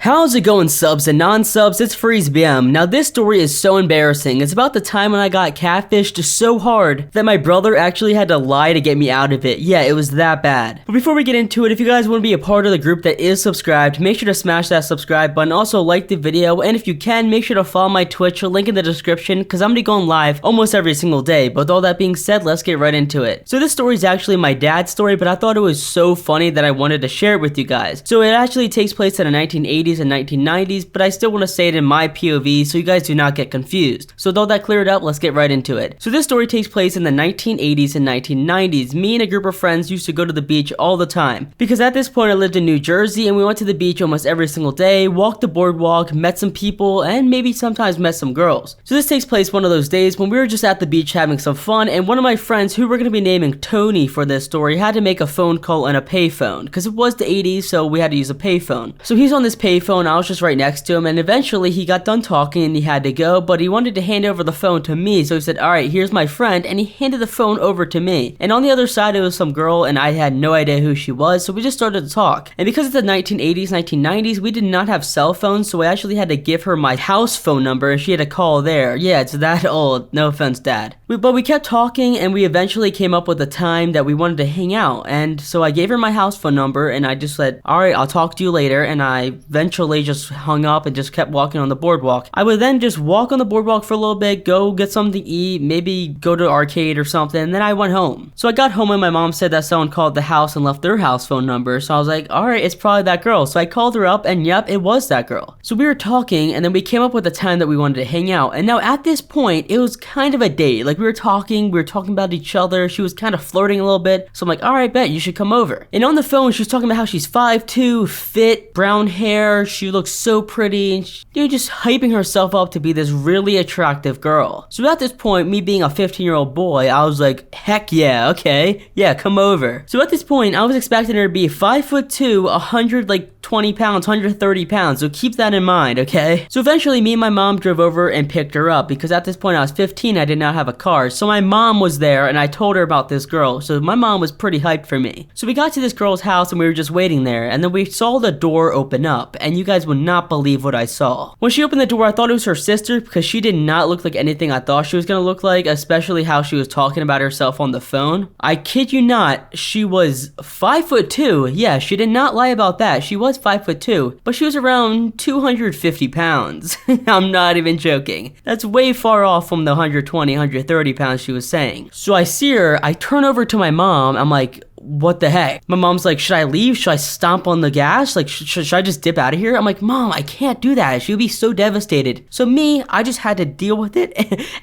How's it going, subs and non-subs? It's FreezeBM. Now this story is so embarrassing. It's about the time when I got catfished so hard that my brother actually had to lie to get me out of it. Yeah, it was that bad. But before we get into it, if you guys want to be a part of the group that is subscribed, make sure to smash that subscribe button. Also like the video, and if you can, make sure to follow my Twitch, link in the description, because I'm going to be going live almost every single day. But with all that being said, let's get right into it. So this story is actually my dad's story, but I thought it was so funny that I wanted to share it with you guys. So it actually takes place in the 1980s and 1990s, but I still want to say it in my POV so you guys do not get confused. So with all that cleared up, let's get right into it. So this story takes place in the 1980s and 1990s. Me and a group of friends used to go to the beach all the time, because at this point I lived in New Jersey and we went to the beach almost every single day, walked the boardwalk, met some people, and maybe sometimes met some girls. So this takes place one of those days when we were just at the beach having some fun, and one of my friends, who we're going to be naming Tony for this story, had to make a phone call on a payphone, because it was the 80s, so we had to use a payphone. So he's on this payphone, I was just right next to him, and eventually he got done talking and he had to go, but he wanted to hand over the phone to me, so he said, alright, here's my friend, and he handed the phone over to me. And on the other side it was some girl, and I had no idea who she was, so we just started to talk. And because it's the 1980s, 1990s, we did not have cell phones, so I actually had to give her my house phone number, and she had to call there. Yeah, it's that old. No offense, Dad. But we kept talking, and we eventually came up with a time that we wanted to hang out, and so I gave her my house phone number, and I just said, alright, I'll talk to you later, and I eventually just hung up and just kept walking on the boardwalk. I would then just walk on the boardwalk for a little bit, go get something to eat, maybe go to the arcade or something, and then I went home. So I got home and my mom said that someone called the house and left their house phone number, so I was like, alright, it's probably that girl. So I called her up, and yep, it was that girl. So we were talking, and then we came up with a time that we wanted to hang out, and now at this point, it was kind of a date. Like, we were talking about each other, she was kind of flirting a little bit, so I'm like, alright, bet, you should come over. And on the phone, she was talking about how she's 5'2", fit, brown hair, she looks so pretty, and she, just hyping herself up to be this really attractive girl. So at this point, me being a 15-year-old boy, I was like, heck yeah, okay, yeah, come over. So at this point, I was expecting her to be 5'2", 120 pounds, 130 pounds, so keep that in mind, okay? So eventually, me and my mom drove over and picked her up, because at this point, I was 15, I did not have a car, so my mom was there, and I told her about this girl, so my mom was pretty hyped for me. So we got to this girl's house, and we were just waiting there, and then we saw the door open up, and you guys would not believe what I saw. When she opened the door, I thought it was her sister, because she did not look like anything I thought she was gonna look like, especially how she was talking about herself on the phone. I kid you not, she was 5'2". Yeah, she did not lie about that. She was 5'2", but she was around 250 pounds. I'm not even joking. That's way far off from the 120, 130 pounds she was saying. So I see her, I turn over to my mom, I'm like, what the heck? My mom's like, should I leave? Should I stomp on the gas? Like, should I just dip out of here? I'm like, Mom, I can't do that. She would be so devastated. So me, I just had to deal with it.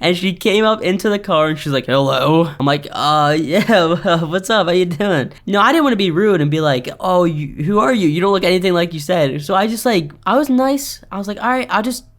And she came up into the car and she's like, hello. I'm like, yeah, what's up? How you doing? No, I didn't want to be rude and be like, oh, who are you? You don't look anything like you said. So I just I was nice. I was like, all right,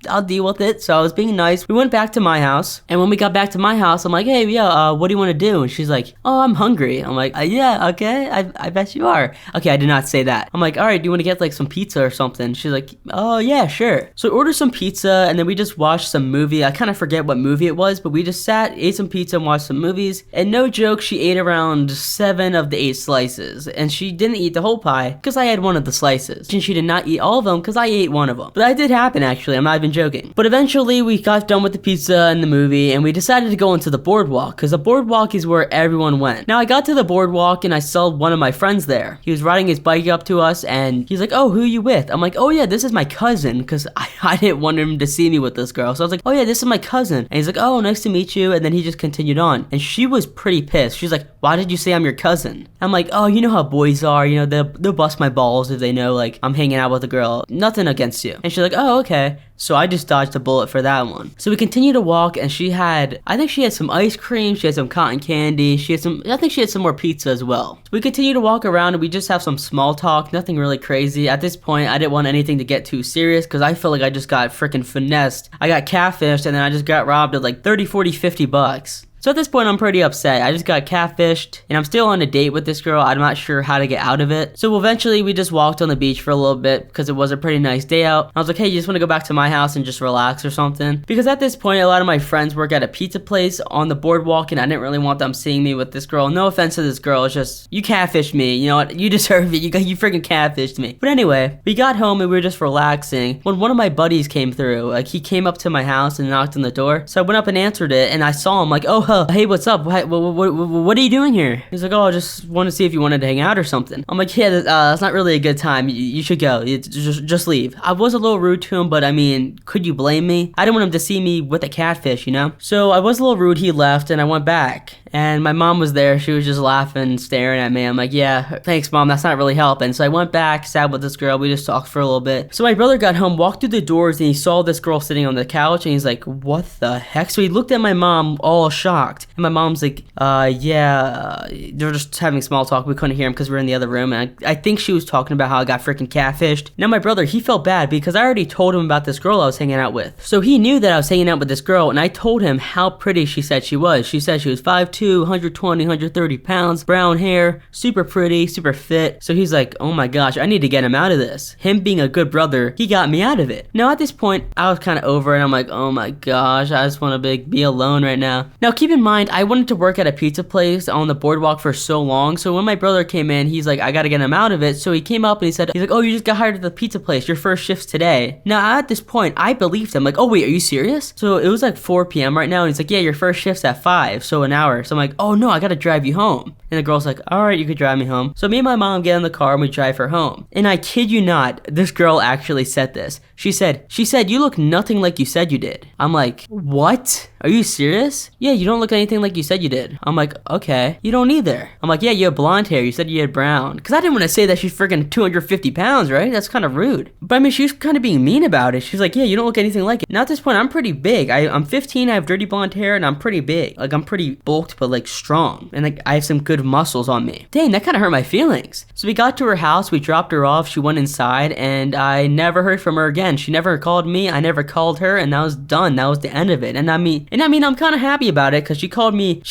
I'll deal with it. So I was being nice. We went back to my house, and when we got back to my house, I'm like, hey, yeah, what do you want to do? And she's like, oh, I'm hungry. I'm like, yeah, okay, I bet you are. Okay, I did not say that. I'm like, all right, do you want to get like some pizza or something? She's like, oh yeah, sure. So I ordered some pizza, and then we just watched some movie. I kind of forget what movie it was, but we just sat, ate some pizza, and watched some movies. And no joke, she ate around 7 of the 8 slices, and she didn't eat the whole pie because I had one of the slices, and she did not eat all of them because I ate one of them. But that did happen, actually. I'm not even joking. But eventually we got done with the pizza and the movie, and we decided to go into the boardwalk, because the boardwalk is where everyone went. Now I got to the boardwalk and I saw one of my friends there. He was riding his bike up to us, and he's like, oh, who are you with? I'm like, oh yeah, this is my cousin, because I didn't want him to see me with this girl. So I was like, oh yeah, this is my cousin. And he's like, oh, nice to meet you. And then he just continued on, and she was pretty pissed. She's like, why did you say I'm your cousin? I'm like, oh, you know how boys are, they'll bust my balls if they know like I'm hanging out with a girl. Nothing against you. And she's like, oh, okay. So I just dodged a bullet for that one. So we continued to walk, and I think she had some ice cream, she had some cotton candy, I think she had some more pizza as well. So we continued to walk around, and we just have some small talk, nothing really crazy. At this point, I didn't want anything to get too serious, because I feel like I just got freaking finessed. I got catfished, and then I just got robbed of like 30, 40, 50 bucks. So at this point, I'm pretty upset. I just got catfished, and I'm still on a date with this girl. I'm not sure how to get out of it. So eventually, we just walked on the beach for a little bit because it was a pretty nice day out. I was like, hey, you just want to go back to my house and just relax or something? Because at this point, a lot of my friends work at a pizza place on the boardwalk, and I didn't really want them seeing me with this girl. No offense to this girl, it's just, you catfished me. You know what? You deserve it. You freaking catfished me. But anyway, we got home and we were just relaxing when one of my buddies came through. Like, he came up to my house and knocked on the door. So I went up and answered it, and I saw him like, oh, hey, what's up? What are you doing here? He's like, oh, I just want to see if you wanted to hang out or something. I'm like, yeah, that's not really a good time. You should go. Just leave. I was a little rude to him, but I mean, could you blame me? I didn't want him to see me with a catfish, you know? So I was a little rude. He left, and I went back. And my mom was there. She was just laughing, staring at me. I'm like, yeah, thanks, Mom. That's not really helping. So I went back, sat with this girl. We just talked for a little bit. So my brother got home, walked through the doors, and he saw this girl sitting on the couch, and he's like, what the heck? So he looked at my mom all shocked. And my mom's like, yeah, they're just having small talk. We couldn't hear him because we were in the other room. And I think she was talking about how I got freaking catfished. Now my brother, he felt bad because I already told him about this girl I was hanging out with. So he knew that I was hanging out with this girl, and I told him how pretty she said she was. She said she was 5'2", 120, 130 pounds, brown hair, super pretty, super fit. So he's like, oh my gosh, I need to get him out of this. Him being a good brother, he got me out of it. Now at this point, I was kind of over it. I'm like, oh my gosh, I just want to be alone right now. Now keep in mind, I wanted to work at a pizza place on the boardwalk for so long. So when my brother came in, he's like, I gotta get him out of it. So he came up and he's like, oh, you just got hired at the pizza place. Your first shift's today. Now at this point, I believed him. Like, oh wait, are you serious? So it was like 4 p.m. right now. And he's like, yeah, your first shift's at 5, so an hour. So I'm like, oh no, I gotta drive you home. And the girl's like, all right, you could drive me home. So me and my mom get in the car and we drive her home. And I kid you not, this girl actually said this. She said, you look nothing like you said you did. I'm like, what? Are you serious? Yeah, you don't look anything like you said you did. I'm like, okay. You don't either. I'm like, yeah, you have blonde hair. You said you had brown. Because I didn't want to say that she's freaking 250 pounds, right? That's kind of rude. But I mean, she was kind of being mean about it. She's like, yeah, you don't look anything like it. Now at this point, I'm pretty big. I'm 15, I have dirty blonde hair, and I'm pretty big. Like, I'm pretty bulked, but like strong. And like, I have some good muscles on me. Dang, that kind of hurt my feelings. So we got to her house, we dropped her off, she went inside, and I never heard from her again. She never called me, I never called her, and that was done. That was the end of it. And I mean, I'm kind of happy about it because she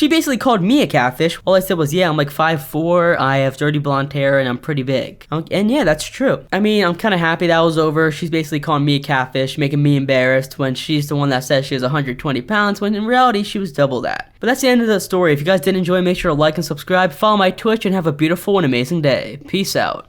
basically called me a catfish. All I said was, yeah, I'm like 5'4", I have dirty blonde hair, and I'm pretty big. And yeah, that's true. I mean, I'm kind of happy that was over. She's basically calling me a catfish, making me embarrassed when she's the one that says she was 120 pounds, when in reality, she was double that. But that's the end of the story. If you guys did enjoy, make sure to like and subscribe, follow my Twitch, and have a beautiful and amazing day. Peace out.